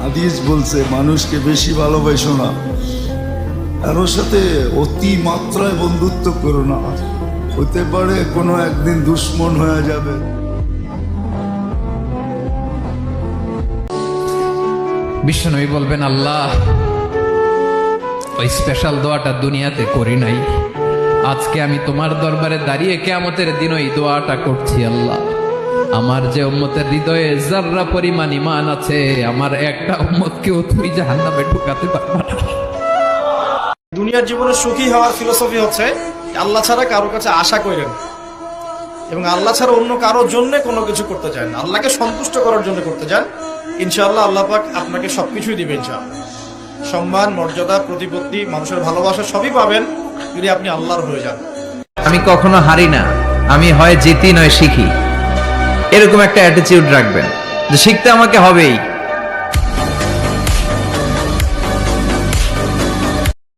হাদিস বলছে মানুষকে বেশি ভালোবাসো না, কারোর সাথে অতি মাত্রায় বন্ধুত্ব করো না, হতে পারে কোনো একদিন দুশ্মন হয়ে যাবে। বিশ্বনবী বলবেন, আল্লাহ ওই স্পেশাল দোয়াটা দুনিয়াতে করি নাই, আজকে আমি তোমার দরবারে দাঁড়িয়ে কিয়ামতের দিন ওই দোয়াটা করছি। আল্লাহ, আমার যে উম্মতের হৃদয়ে যাররা পরিমাণ ঈমান আছে, আমার একটা উম্মতকেও তুমি জাহান্নামে ঢুকাতে পারবা না। দুনিয়ার জীবনে সুখী হওয়ার ফিলোসফি হচ্ছে আল্লাহ ছাড়া কারোর কাছে আশা করেন এবং আল্লাহ ছাড়া অন্য কারোর জন্য কোনো কিছু করতে চান, আল্লাহকে সন্তুষ্ট করার জন্য করতে চান। ইনশাআল্লাহ আল্লাহ পাক আপনাকে সবকিছুই দিবেন। ইনশাআল্লাহ সম্মান, মর্যাদা, প্রতিপত্তি, মানুষের ভালোবাসা সবই পাবেন যদি আপনি আল্লাহর হয়ে যান। আমি কখনো হারি না, আমি হয় জিতি নয় শিখি, এরকম একটা অ্যাটিটিউড রাখবেন যে শিখতে আমাকে হবেই।